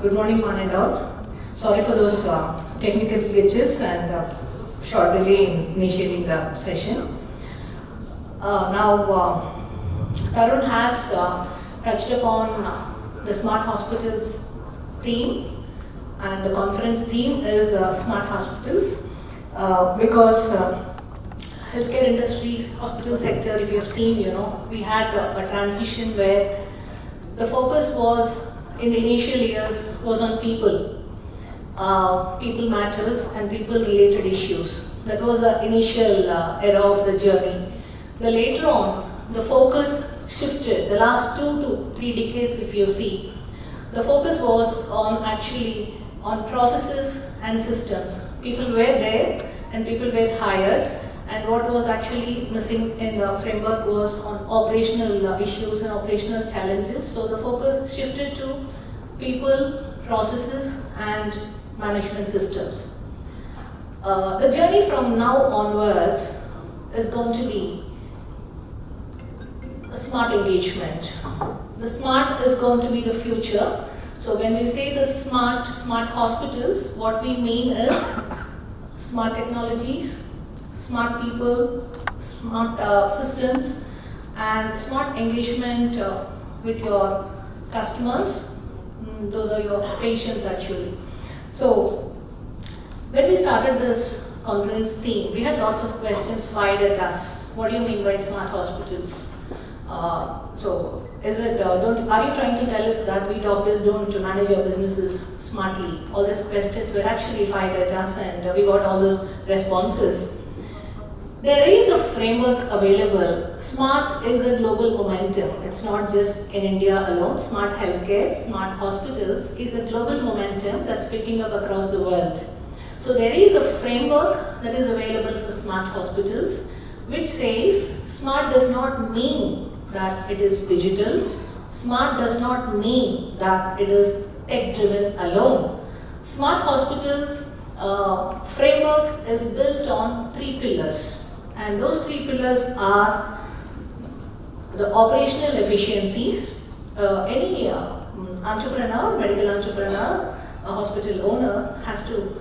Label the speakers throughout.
Speaker 1: Good morning, one and all. Sorry for those technical glitches and short delay in initiating the session. Now, Tarun has touched upon the Smart Hospitals theme, and the conference theme is Smart Hospitals because healthcare industry, hospital sector, if you have seen, we had a transition where the focus was, in the initial years, was on people. People matters and people related issues. That was the initial era of the journey. The later on, the focus shifted. The last 2 to 3 decades, if you see, the focus was on processes and systems. People were there and people were hired, and what was actually missing in the framework was on operational issues and operational challenges. So the focus shifted to people, processes and management systems. The journey from now onwards is going to be a smart engagement. The smart is going to be the future. So when we say the smart hospitals, what we mean is smart technologies, smart people, smart systems, and smart engagement with your customers. Those are your patients actually. So when we started this conference theme, we had lots of questions fired at us. What do you mean by smart hospitals? So is it, are you trying to tell us that we doctors don't manage our businesses smartly? All these questions were actually fired at us, and we got all those responses. There is a framework available. Smart is a global momentum. It's not just in India alone. Smart healthcare, smart hospitals is a global momentum that's picking up across the world. So there is a framework that is available for smart hospitals, which says smart does not mean that it is digital. Smart does not mean that it is tech-driven alone. Smart hospitals framework is built on 3 pillars. And those 3 pillars are the operational efficiencies. Any entrepreneur, medical entrepreneur, a hospital owner has to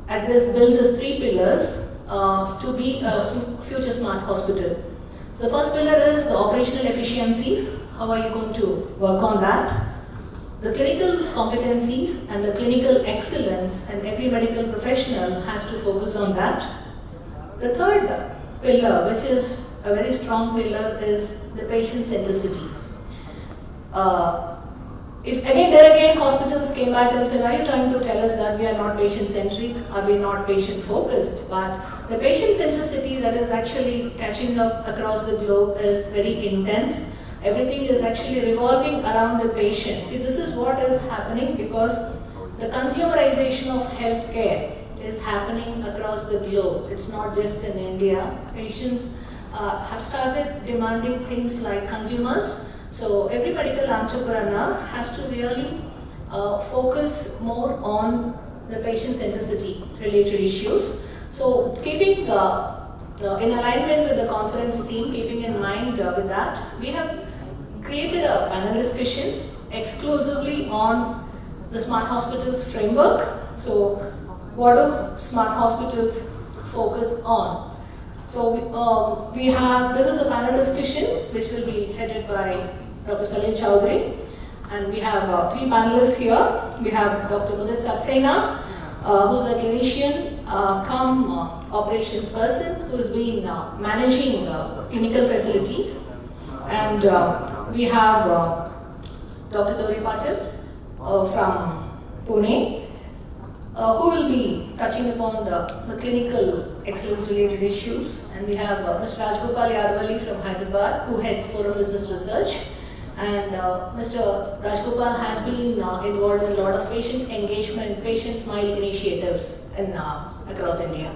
Speaker 1: build these 3 pillars to be a future smart hospital. So the first pillar is the operational efficiencies. How are you going to work on that? The clinical competencies and the clinical excellence, and every medical professional has to focus on that. The third pillar, which is a very strong pillar, is the patient centricity. If again hospitals came back and said, are you trying to tell us that we are not patient centric, are we not patient focused? But the patient centricity that is actually catching up across the globe is very intense. Everything is actually revolving around the patient. See, this is what is happening because the consumerization of healthcare is happening across the globe. It's not just in India. Patients have started demanding things like consumers. So every medical entrepreneur has to really focus more on the patient centricity related issues. So keeping in alignment with the conference theme, keeping in mind with that, we have created a panel discussion exclusively on the Smart Hospitals framework. So what do smart hospitals focus on? So this is a panel discussion which will be headed by Dr. Salil Chowdhury, and we have 3 panelists here. We have Dr. Mudit Saxena, who's a clinician come operations person who's been managing clinical facilities, and we have Dr. Gauri Patil from Pune, who will be touching upon the clinical excellence related issues, and we have Mr. Rajgopal Yadavali from Hyderabad, who heads Forum Business Research, and Mr. Rajgopal has been involved in a lot of patient engagement, patient smile initiatives across India.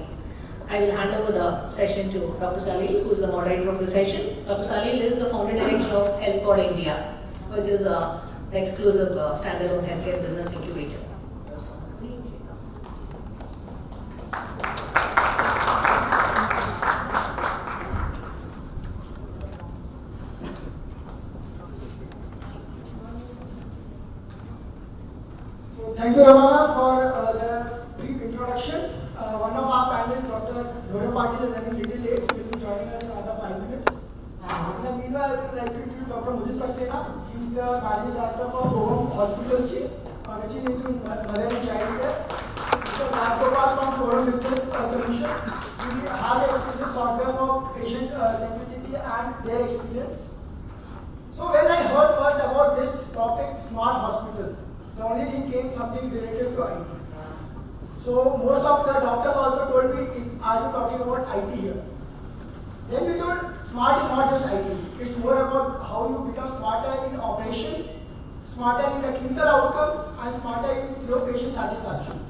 Speaker 1: I will hand over the session to Dr. Salil, who is the moderator of the session. Dr. Salil is the founder director of HealthPod India, which is an exclusive standalone healthcare business incubator.
Speaker 2: So thank you, Ramana, for the brief introduction. One of our panel, Dr. Gaurav Patil, is running a little late. He will be joining us in another 5 minutes. In the meanwhile, I would like to introduce Dr. Mudit Saxena. He is the managing director for Home Hospital chain, which is into mother and child care. Mr. Rajgopal from Forum Business Solution. We have experience software for patient centricity and their experience. So when I heard first about this topic, smart hospital, the only thing came something related to IT. So most of the doctors also told me, are you talking about IT here? Then we told, smart is not just IT. It's more about how you become smarter in operation, smarter in the clinical outcomes, and smarter in your patient satisfaction.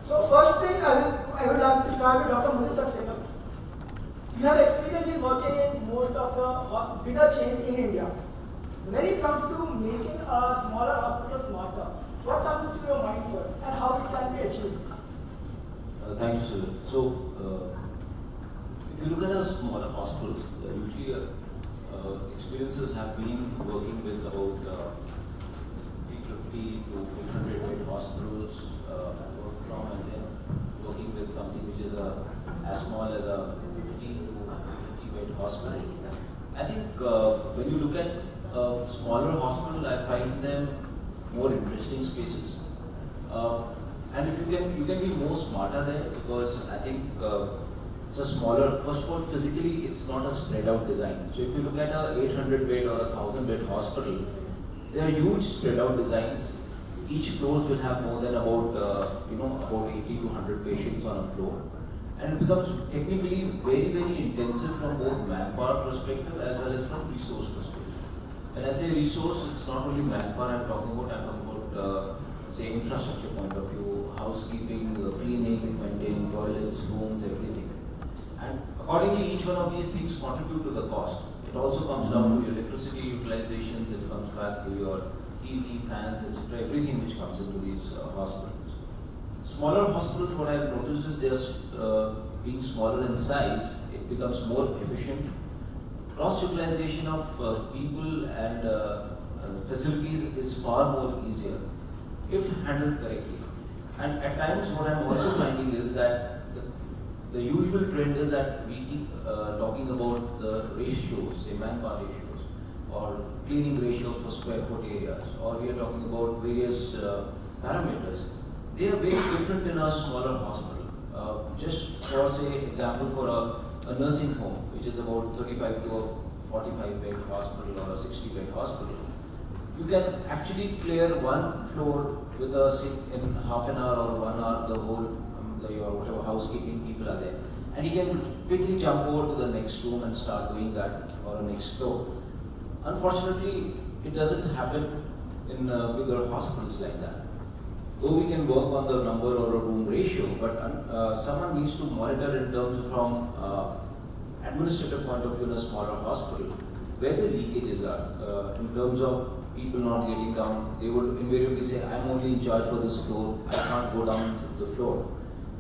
Speaker 2: So first thing I would like to start with Dr. Mudit Saxena. You have experience in working in most of the bigger chains in India. When it comes to making a smaller hospital smarter, what comes to your mind first and how it can be achieved?
Speaker 3: Thank you, sir. So, if you look at smaller hospitals, usually experiences have been working with about 350 to 800 bed hospitals from, and then working with something which is as small as a 50 to 50 bed hospital. I think when you look at smaller hospital, I find them more interesting spaces. And if you can be more smarter there, because I think it's a smaller, first of all, physically it's not a spread out design. So if you look at a 800 bed or a 1000 bed hospital, they are huge spread out designs. Each floor will have more than about about 80 to 100 patients on a floor. And it becomes technically very, very intensive from both manpower perspective as well as from resource perspective. When I say resource, it's not only manpower I'm talking about say infrastructure point of view, housekeeping, cleaning, maintaining toilets, rooms, everything. And accordingly, each one of these things contribute to the cost. It also comes down to your electricity utilizations, it comes back to your TV, fans, etc., everything which comes into these hospitals. Smaller hospitals, what I've noticed is they're being smaller in size, it becomes more efficient. Cross-utilization of people and facilities is far more easier if handled correctly. And at times what I'm also finding is that the usual trend is that we keep talking about the ratios, say manpower ratios, or cleaning ratios per square foot areas, or we are talking about various parameters. They are very different in a smaller hospital. Just for say example for a nursing home, which is about 35 to a 45 bed hospital or a 60 bed hospital, you can actually clear one floor with in half an hour or 1 hour, the whole your whatever housekeeping people are there, and you can quickly jump over to the next room and start doing that or a next floor. Unfortunately, it doesn't happen in bigger hospitals like that. Though we can work on the number or a room ratio, but someone needs to monitor in terms of from administrative point of view in a smaller hospital, where the leakages are, in terms of people not getting down. They would invariably say, I'm only in charge for this floor, I can't go down the floor.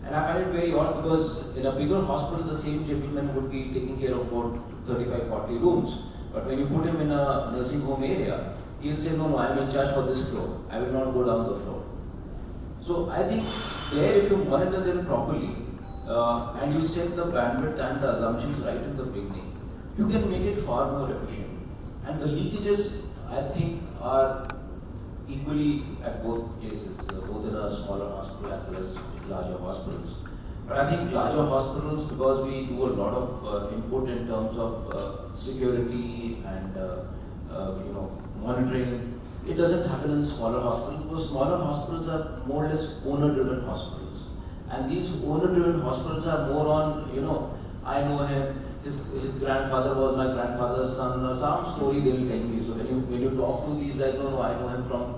Speaker 3: And I find it very odd because in a bigger hospital, the same gentleman would be taking care of about 35, 40 rooms. But when you put him in a nursing home area, he'll say, no, I'm in charge for this floor, I will not go down the floor. So I think there, if you monitor them properly, and you set the bandwidth and the assumptions right in the beginning, you can make it far more efficient. And the leakages, I think, are equally at both places, both in a smaller hospital as well as larger hospitals. But I think larger hospitals, because we do a lot of input in terms of security and monitoring, it doesn't happen in smaller hospitals, because smaller hospitals are more or less owner-driven hospitals. And these owner-driven hospitals are more on, I know him, his grandfather was my grandfather's son, or some story they will tell me. So when you talk to these guys, no, I know him from,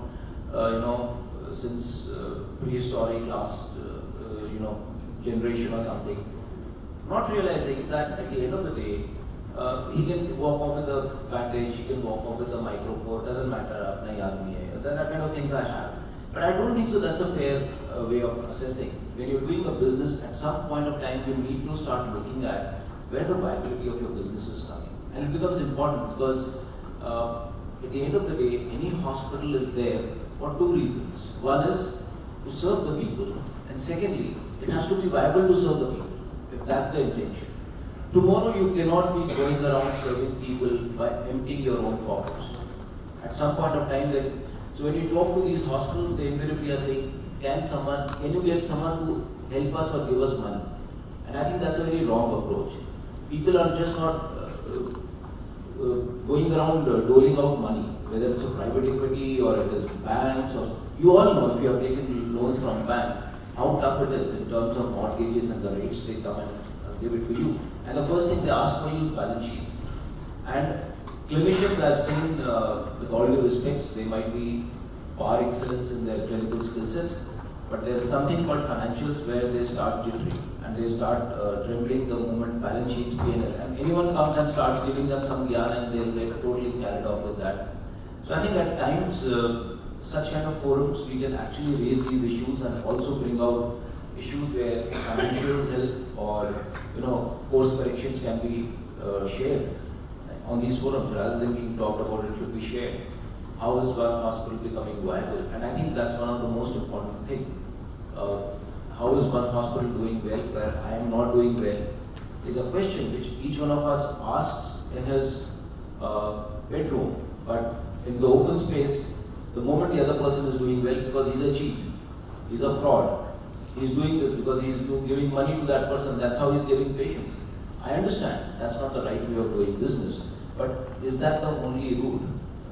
Speaker 3: since prehistoric last, generation or something. Not realizing that at the end of the day, he can walk off with a bandage, he can walk off with a micropore, doesn't matter, that kind of things I have. But I don't think so that's a fair way of assessing. When you're doing a business, at some point of time, you need to start looking at where the viability of your business is coming. And it becomes important because at the end of the day, any hospital is there for two reasons. One is to serve the people, and secondly, it has to be viable to serve the people, if that's the intention. Tomorrow you cannot be going around serving people by emptying your own pockets. At some point of time, so when you talk to these hospitals, they invariably are saying, can you get someone to help us or give us money? And I think that's a very wrong approach. People are just not going around doling out money, whether it's a private equity or it is banks, or you all know if you have taken loans from bank, how tough it is in terms of mortgages and the rates they come and give it to you. And the first thing they ask for you is balance sheets. And clinicians I've seen, with all due respects, they might be par excellence in their clinical skill sets, but there is something called financials where they start jittering and they start trembling the moment balance sheets, P&L. And anyone comes and starts giving them some yarn and they'll get totally carried off with that. So I think at times, such kind of forums, we can actually raise these issues and also bring out issues where financial help or course corrections can be shared on these forums rather than being talked about. It should be shared. How is one hospital becoming viable? And I think that's one of the most important things. How is one hospital doing well where I am not doing well is a question which each one of us asks in his bedroom. But in the open space, the moment the other person is doing well because he's a cheat, he's a fraud, he's doing this because he's giving money to that person, that's how he's giving patients. I understand that's not the right way of doing business, but is that the only route?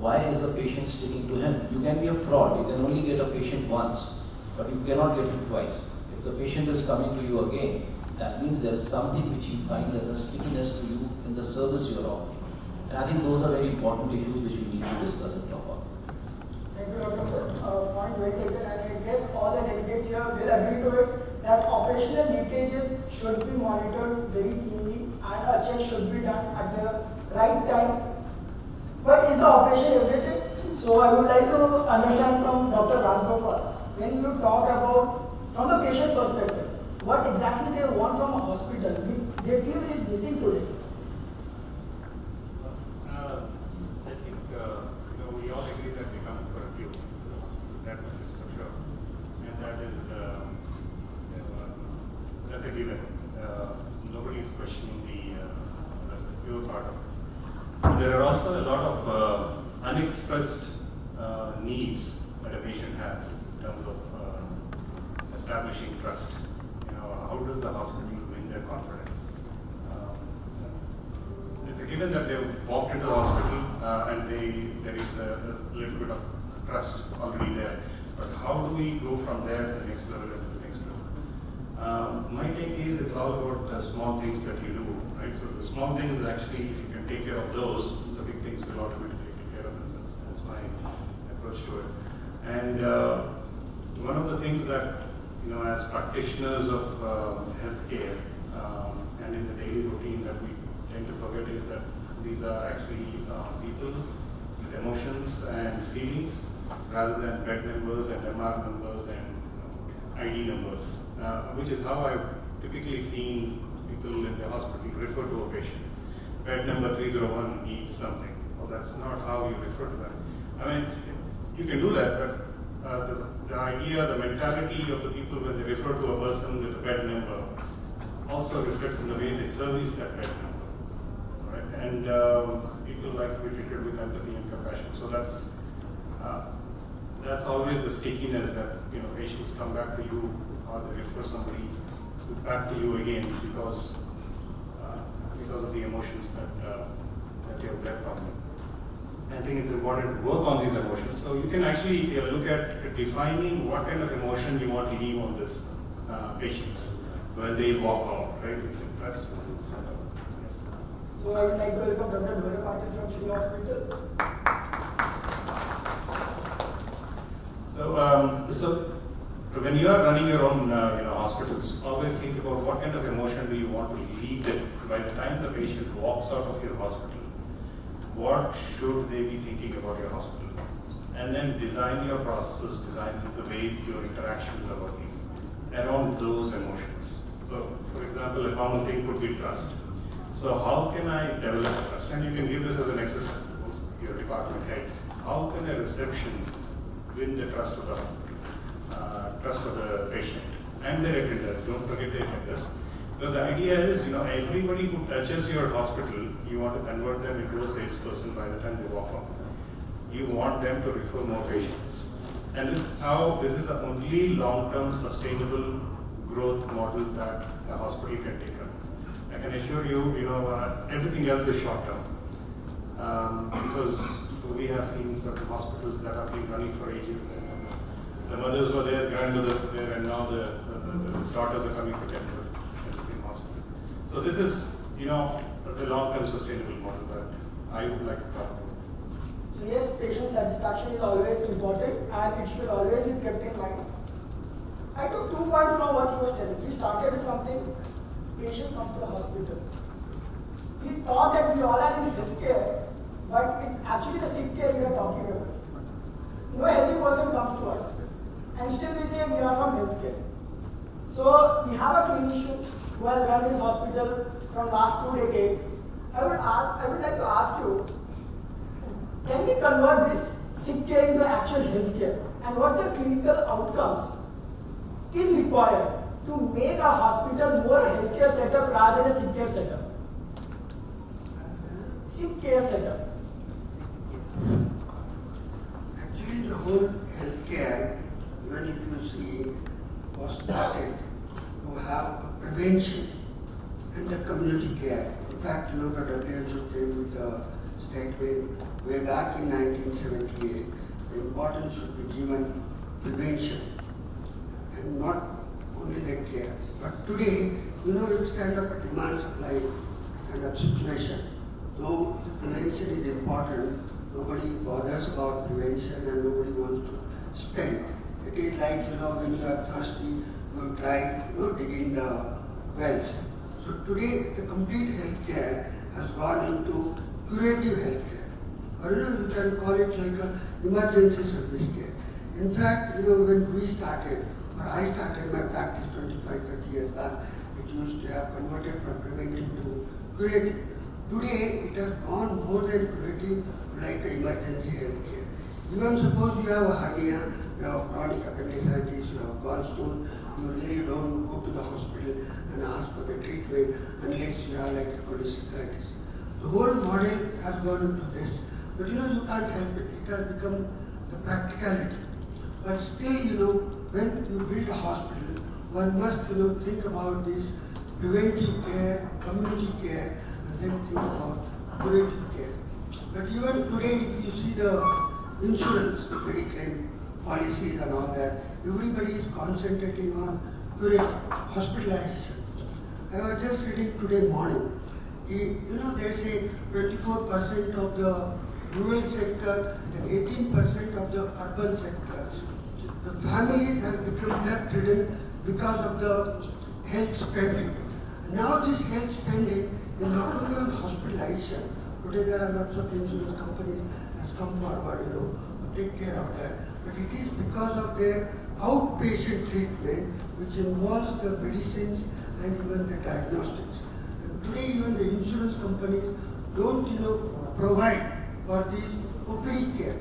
Speaker 3: Why is the patient sticking to him? You can be a fraud, you can only get a patient once, but you cannot get him twice. If the patient is coming to you again, that means there's something which he finds as a stickiness to you in the service you're offering. And I think those are very important issues which we need to discuss and talk about.
Speaker 2: Thank you, Dr. Point well taken, and I guess all the delegates here will agree to it that operational leakages should be monitored very keenly and a check should be done at the right time. But is the operation everything? So I would like to understand from Dr. Rajgopal, when you talk about, from the patient perspective, what exactly they want from a hospital, they feel is missing today.
Speaker 4: I think we all agree that we come for a view to the hospital. That much is for sure, and that is that's a given. Nobody is questioning the view part of it. But there are also a lot of unexpressed needs that a patient has in terms of establishing trust. How does the hospital win their confidence? It's a given that they've walked into the hospital and there is a little bit of trust already there. But how do we go from there to the next level and to the next level? My take is it's all about the small things that you do, right? So the small things actually, if you can take care of those, the big things will automatically take care of themselves. That's my approach to it. And one of the things that as practitioners of healthcare and in the daily routine that we tend to forget is that these are actually people with emotions and feelings rather than bed numbers and MR numbers and ID numbers, which is how I've typically seen people in the hospital refer to a patient. Bed number 301 needs something. Well, that's not how you refer to them. I mean, you can do that, but the idea, the mentality of the people when they refer to a person with a bed number also reflects in the way they service that bed number, right? And people like to be treated with empathy and compassion. So that's always the stickiness that patients come back to you or they refer somebody back to you again because of the emotions that you have left on them. I think it's important to work on these emotions. So you can actually look at defining what kind of emotion you want to leave on this patients when they walk out, right? It's impressed.
Speaker 2: So I would like to welcome Dr. Dora Patil from Shri Hospital.
Speaker 4: So when you are running your own hospitals, always think about what kind of emotion do you want to leave them by the time the patient walks out of your hospital. What should they be thinking about your hospital? And then design your processes, design the way your interactions are working around those emotions. So, for example, a common thing could be trust. So how can I develop trust? And you can give this as an exercise to your department heads. How can a reception win the trust of the trust for the patient and their attenders. Don't forget the attenders. Because the idea is, everybody who touches your hospital, you want to convert them into a salesperson by the time they walk out. You want them to refer more patients. And this is the only long-term sustainable growth model that a hospital can take up. I can assure you, everything else is short-term. Because we have seen certain hospitals that have been running for ages. And the mothers were there, grandmothers were there, and now the daughters are coming for temporary in the same hospital. So this is, the long-term sustainable model that I would like to talk about.
Speaker 2: So yes, patient satisfaction is always important and it should always be kept in mind. I took 2 points from what he was telling. He started with something, patient comes to the hospital. He thought that we all are in healthcare, but it's actually the sick care we are talking about. No healthy person comes to us and still we say we are from healthcare. So we have a clinician who has run this hospital from last 2 decades. I would like to ask you, can we convert this sick care into actual health care? And what the clinical outcomes is required to make a hospital more a healthcare setup rather than a sick care setup? Sick care setup.
Speaker 5: Actually, the whole healthcare, even if you see, was started to have a prevention and the community care. In fact, the WHO came with the statement way back in 1978, the importance should be given prevention and not only the care. But today, it's kind of a demand-supply kind of situation. Though the prevention is important, nobody bothers about prevention and nobody wants to spend. It is like, when you are thirsty, you try, digging the wells. So today, the complete healthcare has gone into curative healthcare. Or you can call it like an emergency service care. In fact, when we started, or I started my practice 25-30 years back, it used to have converted from preventive to curative. Today, it has gone more than curative to like an emergency health care. Even suppose you have a hernia, you have chronic appendicitis, you have gallstone, you really don't go to the hospital and ask for the treatment unless you have like cholecystitis. The whole model has gone into this. But you can't help it. It has become the practicality. But still, when you build a hospital, one must, think about this preventive care, community care, and then think about curative care. But even today, if you see the insurance, Mediclaim policies and all that, everybody is concentrating on curative hospitalization. I was just reading today morning. They say 24% of the rural sector and 18% of the urban sectors. The families have become debt-ridden because of the health spending. Now this health spending is not only on hospitalization. Today there are lots of insurance companies has come forward, to take care of that. But it is because of their outpatient treatment, which involves the medicines and even the diagnostics. And today even the insurance companies don't, provide for this OPD care.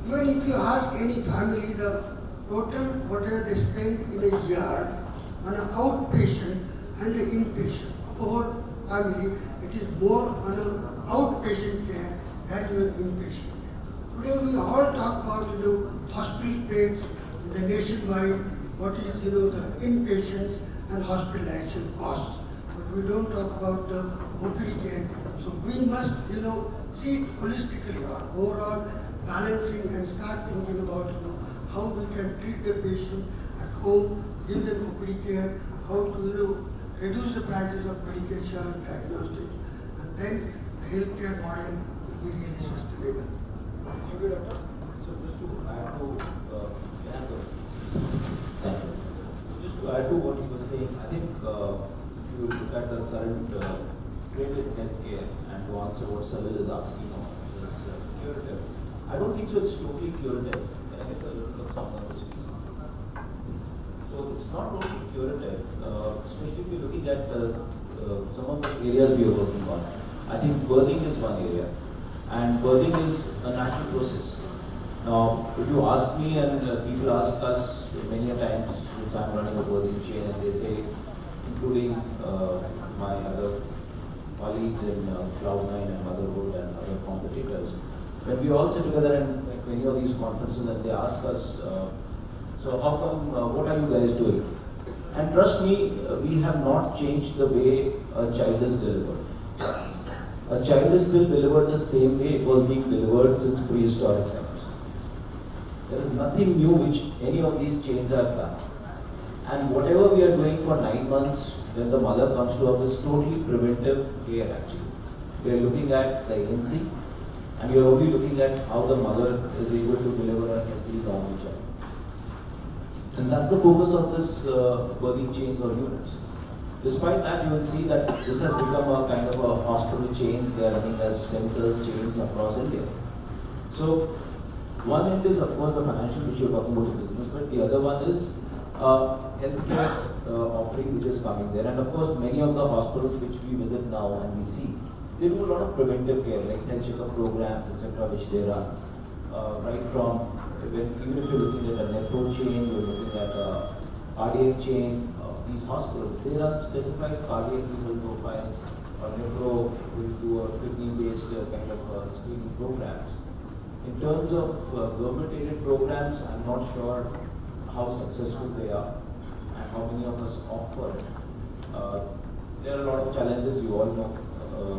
Speaker 5: Even if you ask any family, the total whatever they spend in a year on an outpatient and the inpatient of a whole family, it is more on an outpatient care than even inpatient care. Today we all talk about hospital beds in the nationwide, what is the inpatients and hospitalization costs. But we don't talk about the OPD care. So we must see it holistically or overall balancing and start thinking about how we can treat the patient at home, give them OPD care, how to reduce the prices of medication, diagnostics, and then the healthcare model will be really sustainable.
Speaker 2: Thank you, Doctor.
Speaker 3: So just to add to just to add to what he was saying, I think if you look at the current trend in healthcare and to answer what Salil is asking on is curative. I don't think so it's totally curative. Can I get a little of someone to speak? So it's not totally curative, especially if you're looking at some of the areas we are working on. I think birthing is one area, and birthing is a national process. Now, if you ask me, and people ask us many a times, since I'm running a birthing chain, and they say, including my other colleagues in Cloud9 and Motherhood and other competitors, when we all sit together in many of these conferences and they ask us, so how come, what are you guys doing? And trust me, we have not changed the way a child is delivered. A child is still delivered the same way it was being delivered since prehistoric times. There is nothing new which any of these chains have done. And whatever we are doing for 9 months, when the mother comes to us, is totally preventive care actually. We are looking at the ANC, and we are only looking at how the mother is able to deliver a healthy normal child. And that's the focus of this birthing chains or units. Despite that, you will see that this has become a kind of a hospital chains. They are running as centers, chains across India. So, one end is of course the financial, which you are talking about the business, but the other one is healthcare offering which is coming there. And of course, many of the hospitals which we visit now and we see, they do a lot of preventive care, like health checkup programs, etc., which they run. Right from, even if you're looking at a nephro chain, you're looking at a cardiac chain, these hospitals, they run specified cardiac renal profiles, or nephro will do a kidney-based kind of screening programs. In terms of government-aided programs, I'm not sure how successful they are and how many of us offer it. There are a lot of challenges, you all know,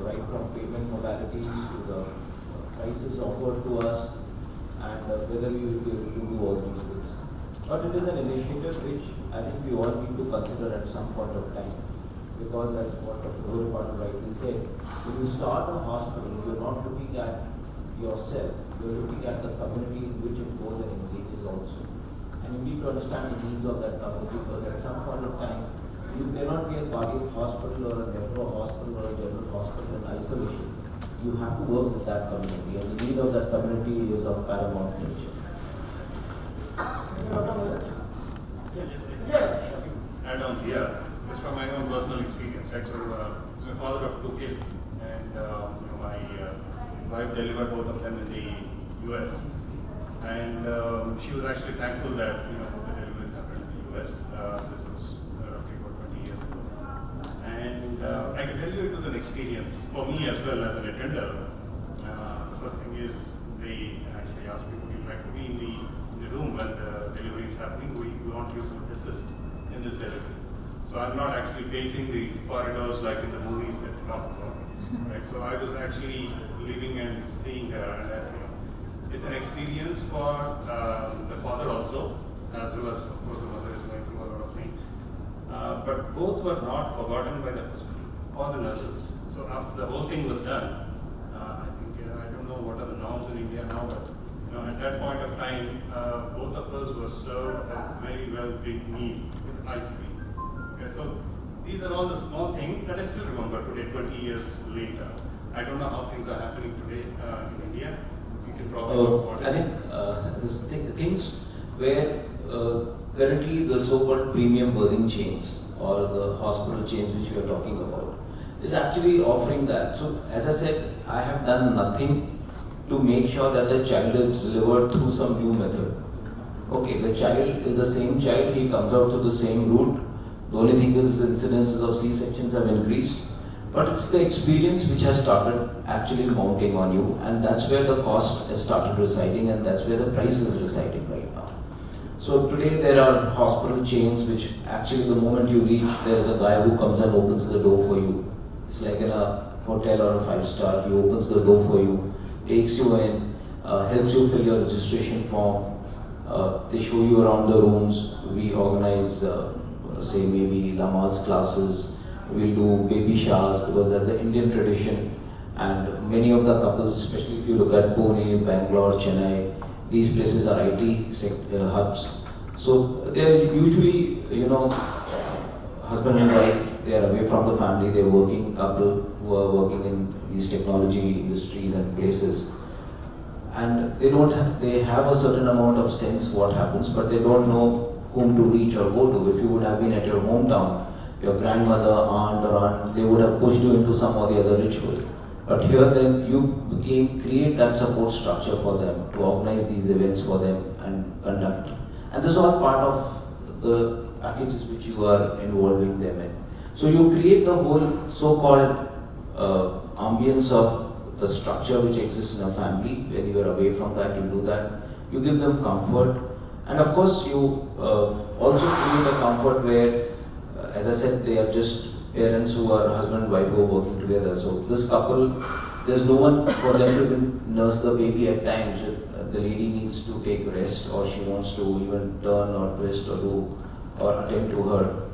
Speaker 3: right from payment modalities to the prices offered to us, and whether we will be able to do all these things. But it is an initiative which I think we all need to consider at some point of time. Because as what Dr. Hospitals rightly said, when you start a hospital, you're not looking at yourself, you're looking at the community in which it goes and engages also. And you need to understand the needs of that community, because at some point of time, you cannot be a cardiac hospital or a nephro hospital or a general hospital in isolation. You have to work with that community, and the need of that community is of paramount nature.
Speaker 4: Add-ons here, just from my own personal experience, right? So, I'm a father of 2 kids, and my wife delivered both of them in the US, and she was actually thankful that the deliveries happened in the US. This was roughly about 20 years ago, and I can tell you it was an experience for me as well as an attender. The first thing is they actually asked me, would you like to be in the room when the delivery is happening? We want you to assist in this delivery. So I'm not actually pacing the corridors like in the movies that you talk about, right? So I was actually living and seeing her, and it's an experience for the father also, as well as of course the mother is going through a lot of things. But both were not forgotten by the hospital or the nurses. So after the whole thing was done, I think I don't know what are the norms in India now, but at that point of time, both of us were served a very well big meal with ice cream. Okay, so these are all the small things that I still remember today, 20 years later. I don't know how things are happening today in India. You can probably talk about
Speaker 3: I think things where currently the so-called premium birthing chains or the hospital chains which we are talking about is actually offering that. So as I said, I have done nothing to make sure that the child is delivered through some new method. Okay, the child is the same child, he comes out through the same route. The only thing is incidences of C-sections have increased. But it's the experience which has started actually mounting on you, and that's where the cost has started residing, and that's where the price is residing right now. So today there are hospital chains which actually the moment you reach, there's a guy who comes and opens the door for you. It's like in a hotel or a 5-star, he opens the door for you, takes you in, helps you fill your registration form, they show you around the rooms. We organize, say maybe Lamaze classes, we'll do baby showers because that's the Indian tradition, and many of the couples, especially if you look at Pune, Bangalore, Chennai, these places are IT hubs. So they're usually, husband and wife, they are away from the family, they're working couple who are working in these technology industries and places. And they have a certain amount of sense what happens, but they don't know whom to reach or go to. If you would have been at your hometown, your grandmother, aunt, they would have pushed you into some or the other ritual. But here then you create that support structure for them to organize these events for them and conduct. And this is all part of the packages which you are involving them in. So you create the whole so-called ambience of the structure which exists in a family. When you are away from that, you do that. You give them comfort. And of course, you also create a comfort where, as I said, they are just parents who are husband and wife who are working together. So this couple, there's no one for them to even nurse the baby at times. The lady needs to take rest, or she wants to even turn or twist or do or attend to her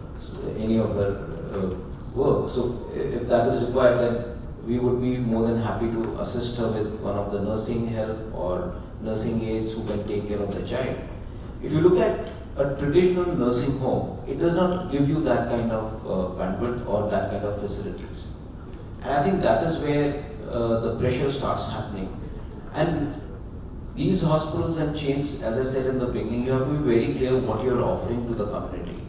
Speaker 3: any of her work. So if that is required, then we would be more than happy to assist her with one of the nursing help or nursing aides who can take care of the child. If you look at a traditional nursing home, it does not give you that kind of bandwidth or that kind of facilities. And I think that is where the pressure starts happening. And these hospitals and chains, as I said in the beginning, you have to be very clear what you are offering to the community.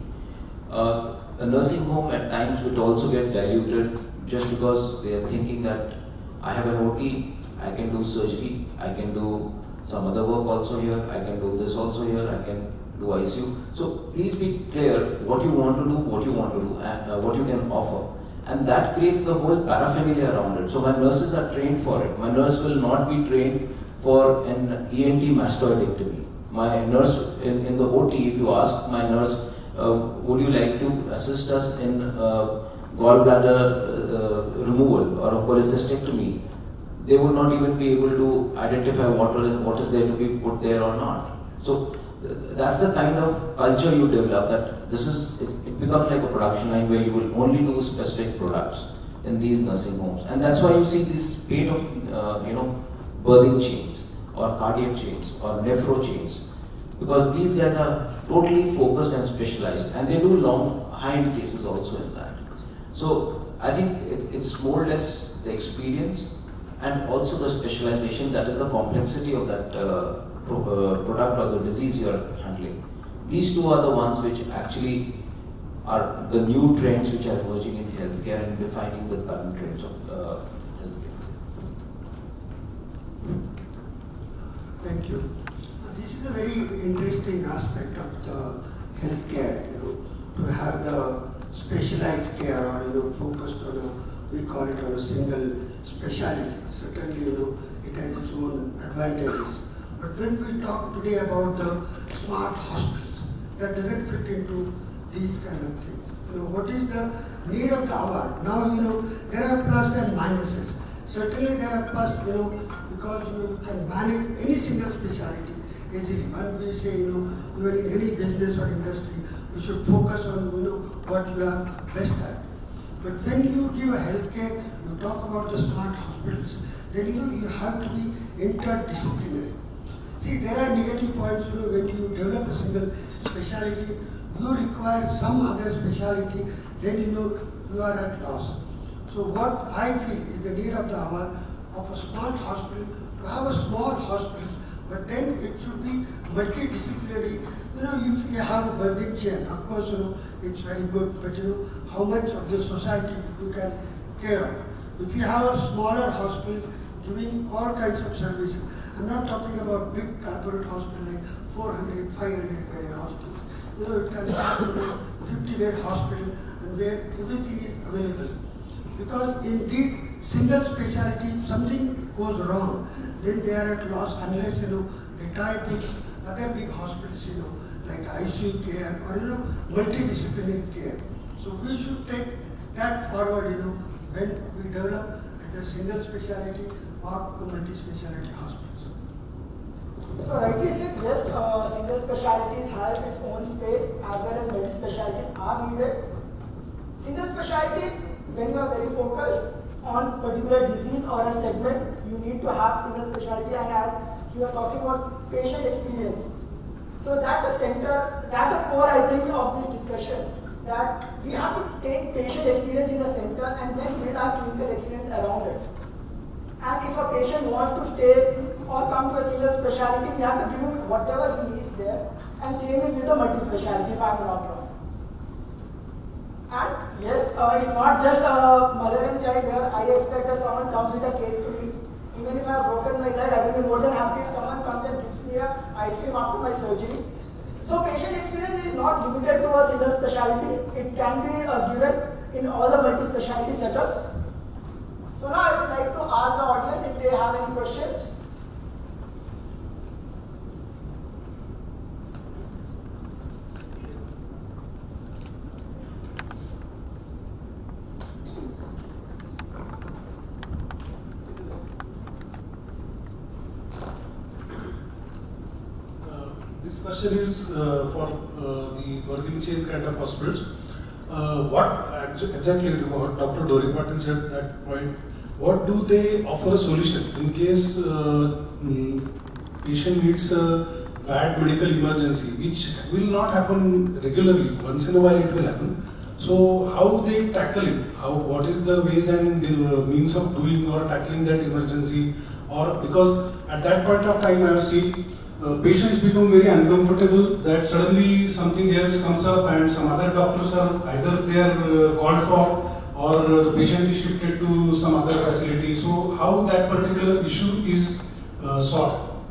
Speaker 3: A nursing home at times would also get diluted just because they are thinking that I have an OT, I can do surgery, I can do some other work also here, I can do this also here, I can do ICU. So please be clear what you want to do, what you want to do, and what you can offer. And that creates the whole paraphernalia around it. So my nurses are trained for it. My nurse will not be trained for an ENT mastoidectomy. My nurse in the OT, if you ask my nurse, would you like to assist us in gallbladder removal or a cholecystectomy, they would not even be able to identify what is there to be put there or not. So that's the kind of culture you develop, that it becomes like a production line where you will only do specific products in these nursing homes. And that's why you see this spate of birthing chains or cardiac chains or nephro chains, because these guys are totally focused and specialized, and they do long high-end cases also in that. So I think it's more or less the experience and also the specialization, that is the complexity of that product or the disease you are handling. These two are the ones which actually are the new trends which are emerging in healthcare and defining the current trends of healthcare.
Speaker 5: Thank you. This is a very interesting aspect of the healthcare, to have the specialized care or focused on we call it on a single specialty. Certainly, it has its own advantages. But when we talk today about the smart hospitals, that doesn't fit into these kind of things. What is the need of the hour? Now, there are plus and minuses. Certainly there are plus, because you can manage any single specialty easily. When we say, even in any business or industry, you should focus on, what you are best at. But when you give a healthcare, you talk about the smart hospitals, then you have to be interdisciplinary. See, there are negative points, when you develop a single specialty, you require some other specialty, then you are at loss. So what I feel is the need of the hour of a smart hospital, to have a small hospital, but then it should be multidisciplinary. If you have a birthing chain, of course, it's very good, but how much of the society you can care of. If you have a smaller hospital doing all kinds of services, I'm not talking about big corporate hospital like 400, 500 bedded hospitals. It can start with a 50-bed hospital and where everything is available. Because in these single specialty, if something goes wrong, then they are at loss unless they tie with other big hospitals, like ICU care or multidisciplinary care. So we should take that forward, when we develop either single specialty or multi-speciality hospitals.
Speaker 2: So rightly said, yes, single specialties have its own space as well as multi-specialties are needed. Single specialty, when you are very focused on particular disease or a segment, you need to have single specialty, and as you are talking about patient experience. So that's the center, that's the core, I think, of this discussion, that we have to take patient experience in the center and then build our clinical experience around it. And if a patient wants to stay or come to a single specialty, we have to give him whatever he needs there. And same is with the multi-specialty, if I am not wrong. And yes, it's not just a mother and child there. I expect that someone comes with a cake to eat. Even if I have broken my leg, I will be more than happy if someone comes and gives me a ice cream after my surgery. So patient experience is not limited to a single specialty. It can be given in all the multi-specialty setups. So now I would like to ask the audience if they have any questions.
Speaker 6: This question is for the Burger chain kind of hospitals. What exactly what Dr. Dori Patil said at that point, what do they offer a solution in case patient needs a bad medical emergency, which will not happen regularly, once in a while it will happen. So how they tackle it? What is the ways and the means of doing or tackling that emergency? Or because at that point of time I have seen patients become very uncomfortable that suddenly something else comes up and some other doctors are either they are called for or the patient is shifted to some other facility. So how that particular issue is solved?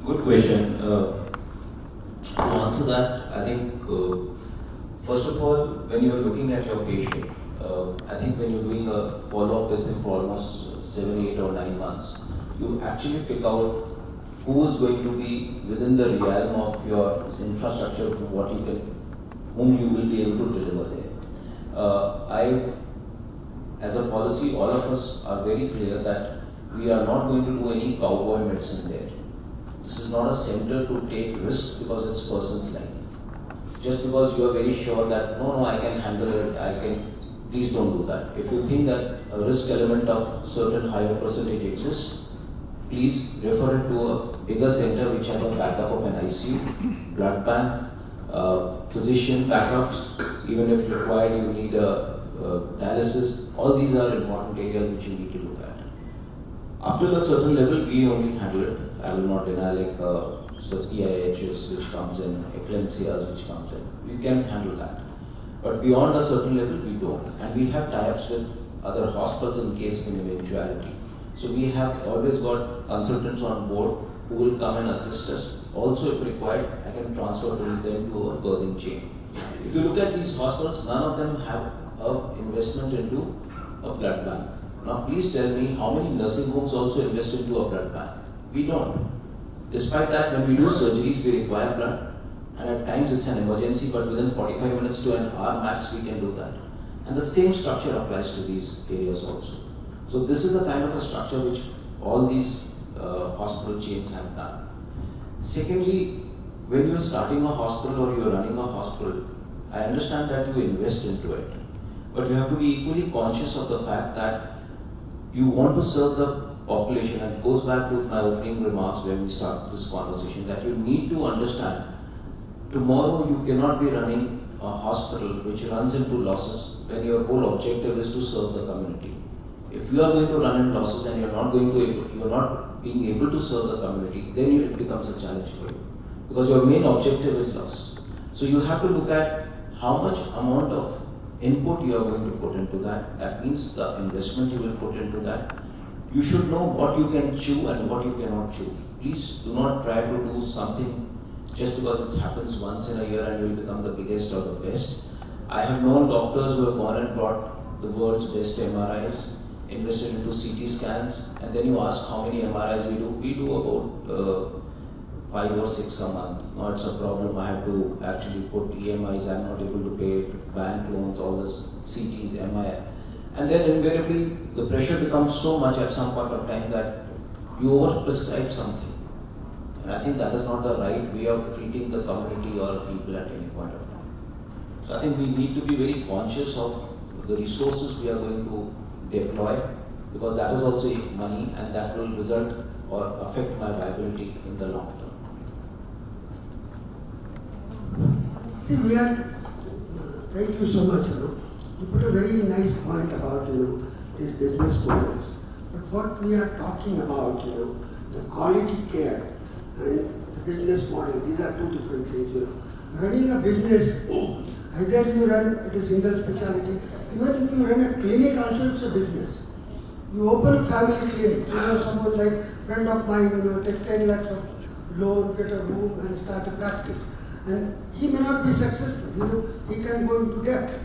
Speaker 3: Good question. To answer that, I think first of all, when you are looking at your patient, I think when you're doing a follow-up with him for almost 7, 8 or 9 months, you actually pick out who is going to be within the realm of your infrastructure, whom you will be able to deliver there. As a policy, all of us are very clear that we are not going to do any cowboy medicine there. This is not a center to take risk because it's person's life. Just because you are very sure that no, I can handle it, please don't do that. If you think that a risk element of certain higher percentage exists, please refer it to a bigger center which has a backup of an ICU, blood bank, physician backups, even if required you need a dialysis. All these are important areas which you need to look at. Up to a certain level, we only handle it. I will not deny like PIHs which comes in, eclampsias which comes in. We can handle that. But beyond a certain level, we don't. And we have tie-ups with other hospitals in case of an eventuality. So we have always got consultants on board who will come and assist us. Also, if required, I can transfer them to a birthing chain. If you look at these hospitals, none of them have an investment into a blood bank. Now, please tell me how many nursing homes also invest into a blood bank? We don't. Despite that, when we do surgeries, we require blood. And at times it's an emergency, but within 45 minutes to an hour max, we can do that. And the same structure applies to these areas also. So this is the kind of a structure which all these hospital chains have done. Secondly, when you're starting a hospital or you're running a hospital, I understand that you invest into it. But you have to be equally conscious of the fact that you want to serve the population, and it goes back to my opening remarks when we start this conversation, that you need to understand tomorrow you cannot be running a hospital which runs into losses when your whole objective is to serve the community. If you are going to run into losses and you're not being able to serve the community, then it becomes a challenge for you. Because your main objective is loss. So you have to look at how much amount of input you are going to put into that. That means the investment you will put into that. You should know what you can chew and what you cannot chew. Please do not try to do something just because it happens once in a year and you will become the biggest or the best. I have known doctors who have gone and brought the world's best MRIs, invested into CT scans, and then you ask how many MRIs we do. We do about 5 or 6 a month. Now it's a problem. I have to actually put EMIs. I'm not able to pay bank loans, all this CTs, MI. And then invariably the pressure becomes so much at some point of time that you overprescribe something. And I think that is not the right way of treating the community or people at any point of time. So I think we need to be very conscious of the resources we are going to deploy, because that is also money and that will result or affect my viability in the long term.
Speaker 5: See, thank you so much. You put a very nice point about these business models. But what we are talking about, the quality care and the business model, these are two different things. Running a business, either you run at a single specialty, Even if you run a clinic also, it's a business. You open a family clinic, someone like friend of mine, take 10 lakhs of loan, get a room and start a practice. And he may not be successful, he can go into debt.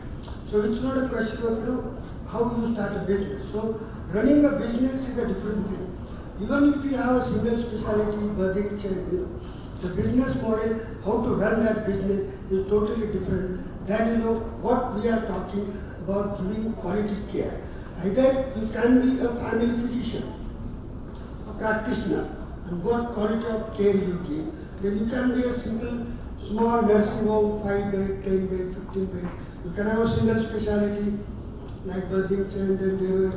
Speaker 5: So it's not a question of, how you start a business. So running a business is a different thing. Even if you have a single specialty birthing chain, the business model, how to run that business is totally different than, what we are talking about giving quality care. Either you can be a family physician, a practitioner, and what quality of care you give. Then you can be a simple, small nursing home, 5 bed, 10 bed, 15 bed. You can have a single specialty like birthing chain, then there were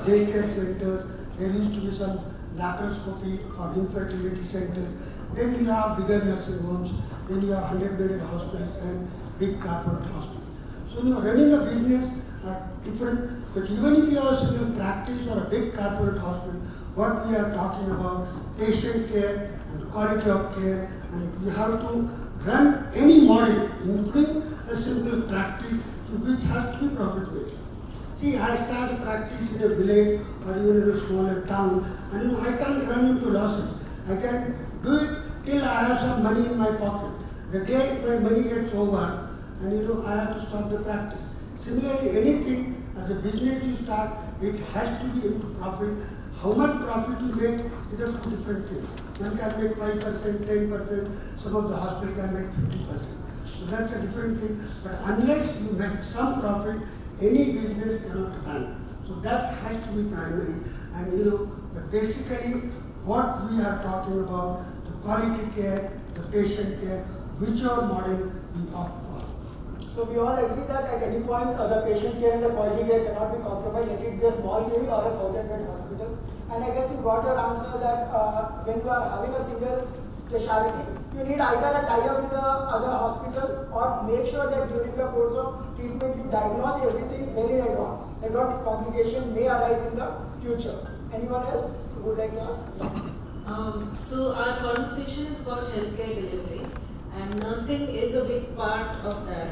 Speaker 5: daycare centers, there used to be some laparoscopy or infertility centers. Then you have bigger nursing homes, then you have 100-bedded hospitals and big corporate hospitals. So running a business are different, but even if you have a single practice or a big corporate hospital, what we are talking about, patient care and quality of care, and you have to run any model, including a simple practice, which has to be profit-making. See, I start a practice in a village or even in a smaller town, and I can't run into losses. I can do it till I have some money in my pocket. The day my money gets over, and I have to stop the practice. Similarly, anything as a business you start, it has to be into profit. How much profit you make is a two different things. One can make 5%, 10%, some of the hospital can make 50%. So that's a different thing. But unless you make some profit, any business cannot run. So that has to be primary. And but basically what we are talking about, the quality care, the patient care, whichever model we opt for.
Speaker 2: So we all agree that at any point the patient care and the quality care cannot be compromised, let it be a small clinic or a 1,000-bed hospital. And I guess you got your answer that when you are having a single specialty, you need either a tie-up with the other hospitals or make sure that during the course of treatment you diagnose everything very in advance and what complication may arise in the future. Anyone else who would like to ask?
Speaker 7: So our conversation is about healthcare delivery, and nursing is a big part of that.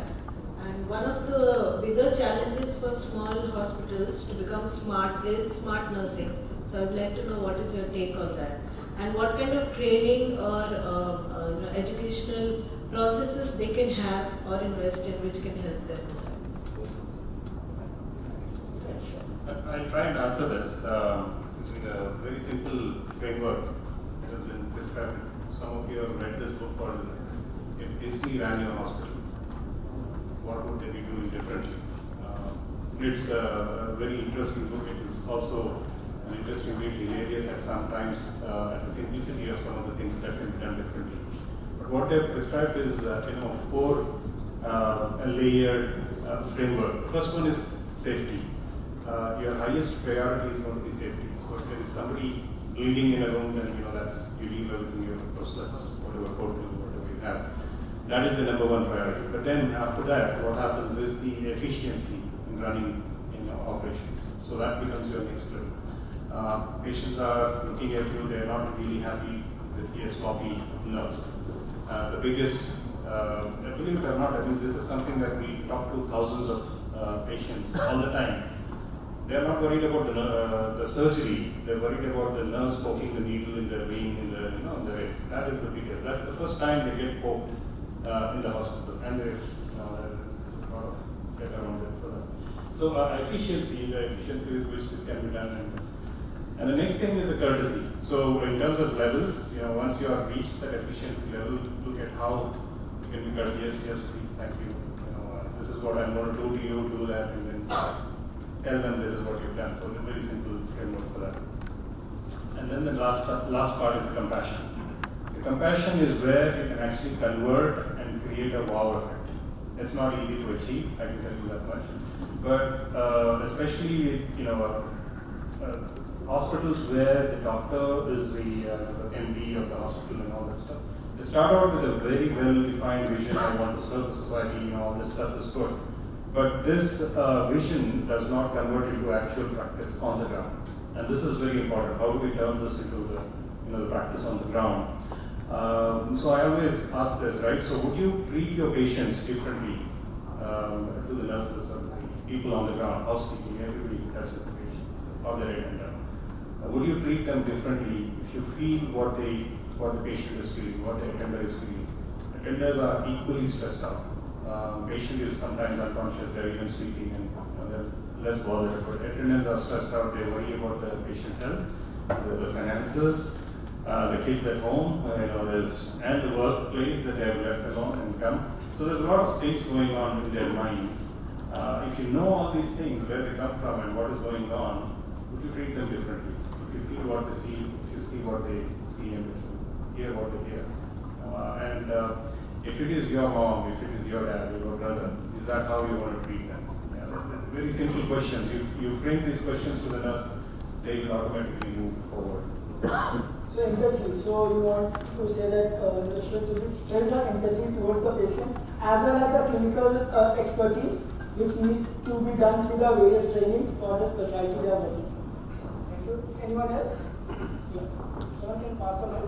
Speaker 7: And one of the bigger challenges for small hospitals to become smart is smart nursing. So I'd like to know what is your take on that, and what kind of training or educational processes they can have or invest in which can help them.
Speaker 4: I'll try and answer this using a very simple framework that has been described. Some of you have read this book called "If Disney Ran Your Hospital, What Would They Be Doing Differently?" It's a very interesting book. It is also an interesting way to hilarious at sometimes at the simplicity of some of the things that can be done differently. But what they've prescribed is four a layered framework. The first one is safety. Your highest priority is going to be safety. So if there is somebody bleeding in a room, then that's illegal in your process, whatever code, whatever you have. That is the number one priority. But then after that, what happens is the efficiency in running operations. So that becomes your next level. Patients are looking at you, they're not really happy. They see a sloppy nurse. The biggest, believe it or not, I think this is something that we talk to thousands of patients all the time. They're not worried about the surgery. They're worried about the nurse poking the needle in their vein, in the wrist. That is the biggest. That's the first time they get poked in the hospital, and they get around it for that. So efficiency, the efficiency with which this can be done, and the next thing is the courtesy. So in terms of levels, once you have reached that efficiency level, look at how you can be courteous. Yes, please, thank you. This is what I'm going to do to you. Do that, and then tell them this is what you've done. So a very simple framework for that. And then the last part is the compassion. The compassion is where you can actually convert and create a wow effect. It's not easy to achieve, I can tell you that much. But especially hospitals where the doctor is the MD of the hospital and all that stuff, they start out with a very well-defined vision. I want to serve the society, all this stuff is good. But this vision does not convert into actual practice on the ground. And this is very important. How do we turn this into the practice on the ground? So I always ask this, right? So would you treat your patients differently to the nurses or the people on the ground? them differently if you feel what the patient is feeling, what the attender is feeling. Attenders are equally stressed out. Patient is sometimes unconscious, they're even sleeping and they're less bothered. But attendants are stressed out, they worry about the patient health, the finances, the kids at home, and the workplace that they have left alone and come. So there's a lot of things going on in their minds. If you know all these things, where they come from and what is going on, would you treat them differently? If you feel what they feel, if you see what they see, and if you hear what they hear. If it is your mom, if it is your dad, your brother, is that how you want to treat them? Very simple questions. You frame these questions to the nurse, they will automatically move forward.
Speaker 2: So exactly. So you want to say that the should be strength and empathy towards the patient, as well as the clinical expertise, which need to be done through the various trainings for the specialty they are working. Thank you. Anyone else? Yeah. Someone can pass the mic.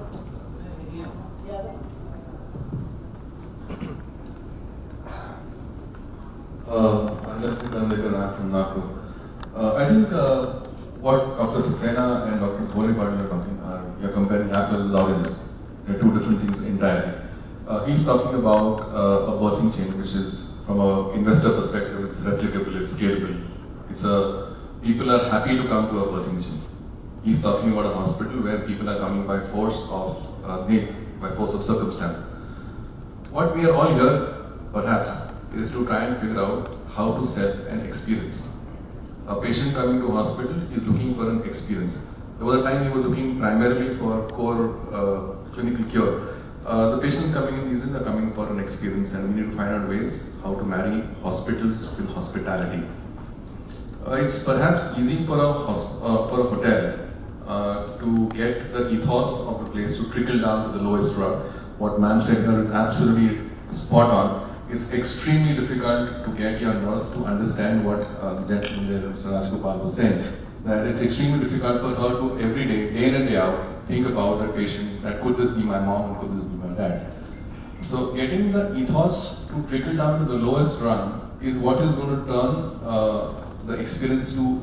Speaker 2: Yeah.
Speaker 8: I think what Dr. Saxena and Dr. Patil are talking you're comparing apples with oranges. They're two different things entirely. He's talking about a birthing chain, which is from an investor perspective, it's replicable, it's scalable. People are happy to come to a birthing chain. He's talking about a hospital where people are coming by force of need, by force of circumstance. What we are all here, perhaps, is to try and figure out how to sell an experience. A patient coming to a hospital is looking for an experience. There was a time he was looking primarily for core clinical cure. The patients coming in these days are coming for an experience, and we need to find out ways how to marry hospitals with hospitality. It's perhaps easy for a hotel to get the ethos of the place to trickle down to the lowest rung. What ma'am said here is absolutely spot on. It's extremely difficult to get your nurse to understand what the gentleman there, Mr. Rajgopal, was saying. That it's extremely difficult for her to every day in and day out, think about the patient, that could this be my mom or could this be my dad. So getting the ethos to trickle down to the lowest rung is what is going to turn the experience to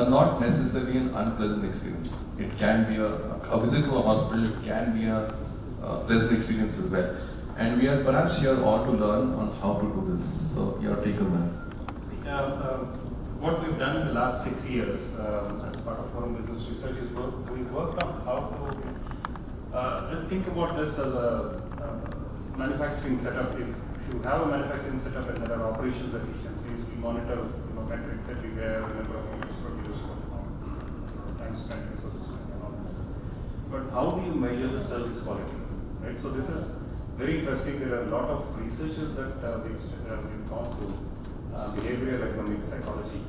Speaker 8: not necessarily an unpleasant experience. It can be a visit to a hospital, it can be a pleasant experience as well. And we are perhaps here all to learn on how to do this. So your take on that.
Speaker 4: What we've done in the last 6 years as part of Forum Business Research is we've worked on how to, let's think about this as a manufacturing setup. If you have a manufacturing setup and there are operations efficiencies, we monitor metrics everywhere, the number of units produced, time spent, resources spent, and all this. But how do you measure the service quality? Right? So this is very interesting. There are a lot of researches that we've gone through. Behavioral economics, psychology,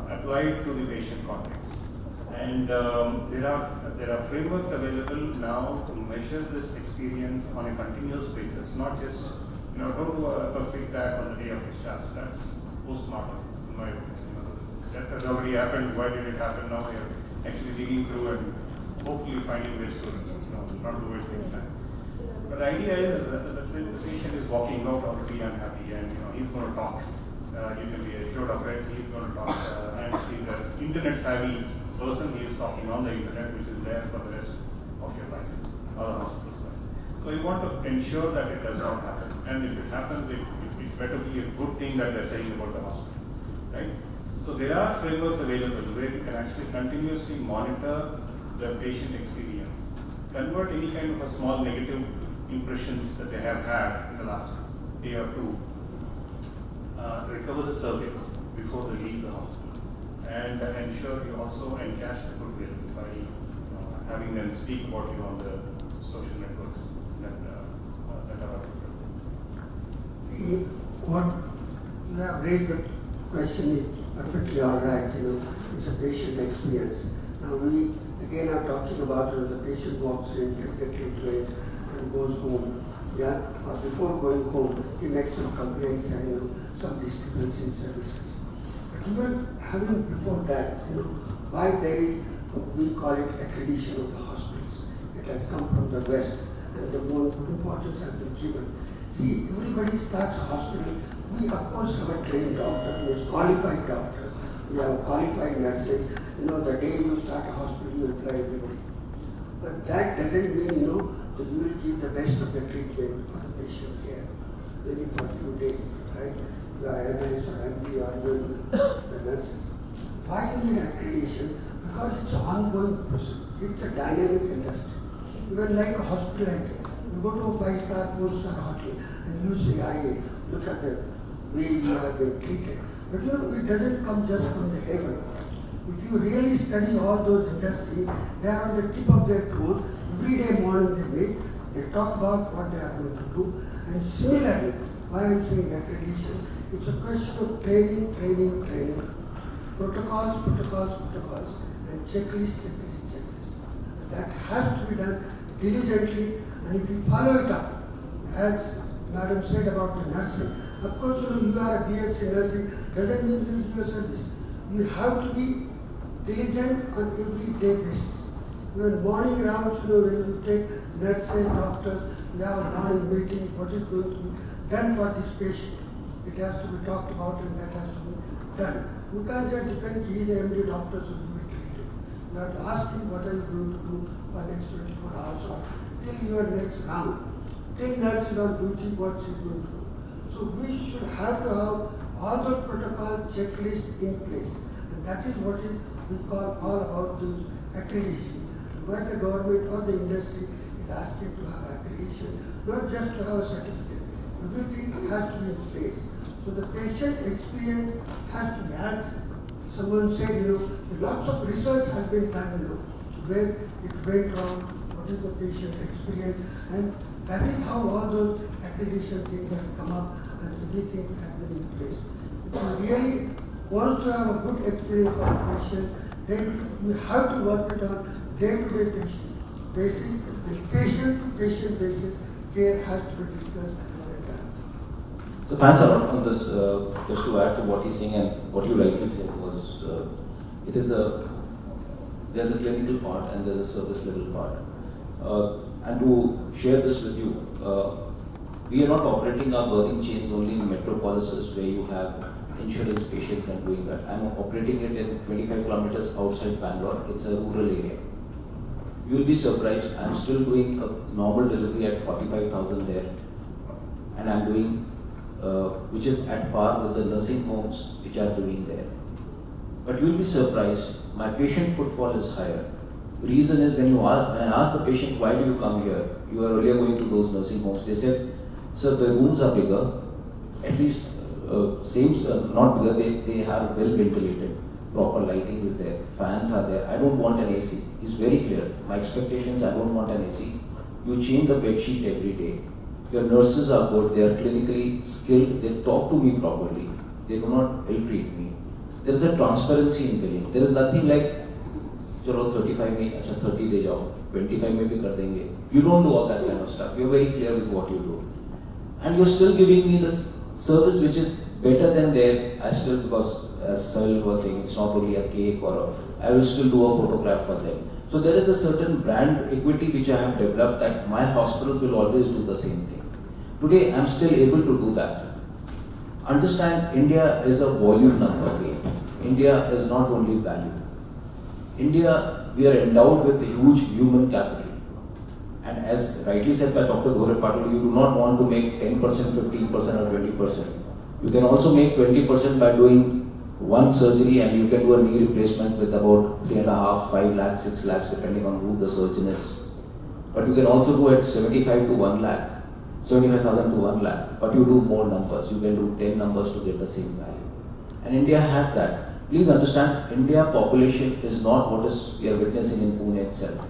Speaker 4: applied to the patient context. And there are frameworks available now to measure this experience on a continuous basis, not just, don't do a perfect tag on the day of discharge. That's postmortem, in my opinion. That has already happened. Why did it happen now? We are actually digging through and hopefully finding ways to not do it next time. But the idea is that the patient is walking out already unhappy, and he's going to talk. You can be assured of it, he's going to talk, and he's an internet savvy person, he is talking on the internet, which is there for the rest of your life, or the hospital's life. So you want to ensure that it does not happen, and if it happens, it better be a good thing that they're saying about the hospital, right? So there are frameworks available where you can actually continuously monitor the patient experience, convert any kind of a small negative impressions that they have had in the last day or two, recover the service before they leave the hospital, and ensure you also encash the goodwill by having them speak about you on the social networks that are available.
Speaker 5: What you have raised the question is perfectly all right. It's a patient experience. Now we again are talking about the patient walks in, gets the treatment, and goes home. Yeah, or before going home, he makes some complaints and some discrepancy in services. But even having before that, why there is, we call it accreditation of the hospitals. It has come from the West, and the more importance has been given. See, everybody starts a hospital. We of course have a trained doctor, who is qualified doctor, we have qualified nurses. The day you start a hospital, you employ everybody. But that doesn't mean, that you will give the best of the treatment for the patient care, maybe for a few days, right? You are MS or MD or even the nurses. Why you need accreditation? Because it's an ongoing process. It's a dynamic industry. Even like a hospital, you go to a 5-star, 4-star hotel and you say, look at the way you have been treated. But it doesn't come just from the heaven. If you really study all those industries, they are on the tip of their toes. Every day morning they meet, they talk about what they are going to do. And similarly, why I am saying accreditation, it's a question of training. Protocols, and checklist. And that has to be done diligently, and if you follow it up, as Madam said about the nursing, of course, you are a BSc nursing, doesn't mean you will give a service. You have to be diligent on every day basis. Even morning rounds, when you take nurses, doctors, you have a morning meeting, what is going to be done for this patient. It has to be talked about and that has to be done. You can't just depend, he is a MD doctor, so you will treat him. You have to ask him what are you going to do for next 24 hours or till your next round. Till nurse is on duty, what's he going to do? So we should have to have all those protocol checklists in place. And that is what we call all about this accreditation. And what the government or the industry is asking to have accreditation, not just to have a certificate. Everything has to be in place. So the patient experience has to be, as someone said, lots of research has been done, where it went wrong, what is the patient experience, and that is how all those accreditation things have come up and everything has been in place. If you really want to have a good experience for the patient, then you have to work it on day-to-day basis, and patient-to-patient basis, care has to be discussed.
Speaker 3: So thanks a lot on this. Just to add to what he's saying and what you rightly said was, there's a clinical part and there's a service level part. And to share this with you, we are not operating our birthing chains only in metropolises where you have insurance patients and doing that. I'm operating it in 25 kilometers outside Bangalore. It's a rural area. You will be surprised. I'm still doing a normal delivery at 45,000 there, and I'm doing which is at par with the nursing homes which are doing there. But you will be surprised, my patient footfall is higher. The reason is when I ask the patient, why do you come here? You are earlier going to those nursing homes. They said, sir, the rooms are bigger, at least not bigger, they have well ventilated. Proper lighting is there, fans are there. I don't want an AC. It's very clear. My expectations, I don't want an AC. You change the bed sheet every day. Your nurses are good, they are clinically skilled, they talk to me properly, they do not ill-treat me. There is a transparency in billing. There is nothing like, chalo 35 mein, acha 30 de jao, 25 mein bhi kar denge. You don't do all that kind of stuff. You are very clear with what you do. And you are still giving me this service which is better than there. I still, because as Sahil was saying, it's not only a cake or I will still do a photograph for them. So there is a certain brand equity which I have developed that my hospitals will always do the same thing. Today, I'm still able to do that. Understand, India is a volume number game. India is not only value. India, we are endowed with a huge human capital. And as rightly said by Dr. Dhore Patil, you do not want to make 10%, 15% or 20%. You can also make 20% by doing one surgery, and you can do a knee replacement with about 3.5, 5 lakhs, 6 lakhs, depending on who the surgeon is. But you can also do it 75 to 1 lakh. 75,000 to 1 lakh, but you do more numbers. You can do 10 numbers to get the same value. And India has that. Please understand, India population is not what we are witnessing in Pune itself.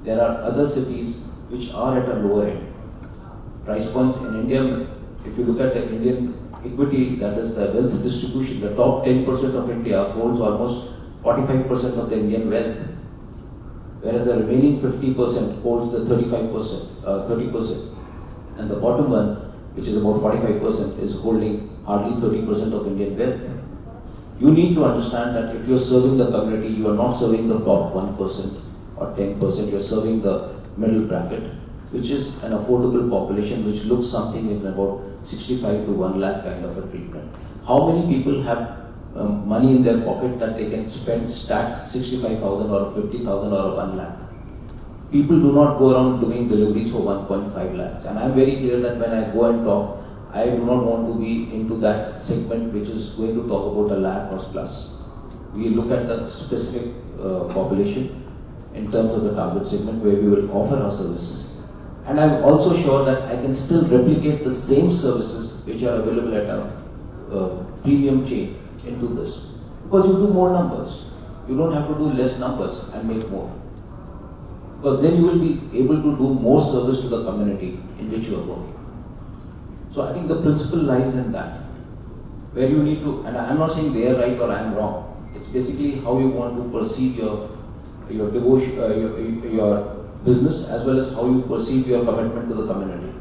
Speaker 3: There are other cities which are at a lower end. Price points in India, if you look at the Indian equity, that is the wealth distribution, the top 10% of India holds almost 45% of the Indian wealth, whereas the remaining 50% holds the 30%. And the bottom one, which is about 45%, is holding hardly 30% of Indian wealth. You need to understand that if you are serving the community, you are not serving the top 1% or 10%, you are serving the middle bracket, which is an affordable population which looks something in about 65 to 1 lakh kind of a treatment. How many people have money in their pocket that they can stack 65,000 or 50,000 or 1 lakh. People do not go around doing deliveries for 1.5 lakhs. And I'm very clear that when I go and talk, I do not want to be into that segment which is going to talk about a lakh or plus. We look at the specific population in terms of the target segment where we will offer our services. And I'm also sure that I can still replicate the same services which are available at a premium chain into this. Because you do more numbers. You don't have to do less numbers and make more. Because then you will be able to do more service to the community in which you are working. So I think the principle lies in that. Where you need to, and I'm not saying they are right or I am wrong. It's basically how you want to perceive your devotion, your business, as well as how you perceive your commitment to the community.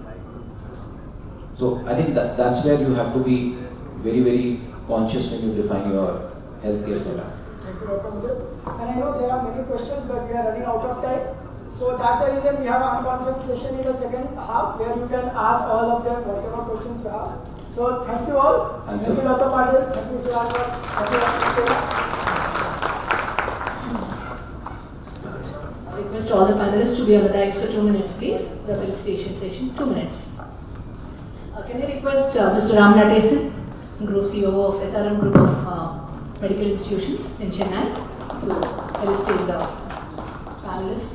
Speaker 3: So I think that's where you have to be very, very conscious when you define your healthcare setup.
Speaker 2: Thank you, Dr. Mudit. And I know there are many questions, but we are running out of time. So that's the reason we have a conference session in the second half where you can ask all of them whatever questions you have. So thank you all. Thank you, Dr. Patil. Thank you, Sheraton. Thank you, Dr.
Speaker 1: I request all the panelists to be on the dais for 2 minutes, please. The felicitation session, 2 minutes. Can I request Mr. Ram Natesan, Group CEO of SRM Group of Medical Institutions in Chennai, to felicitate the panelists.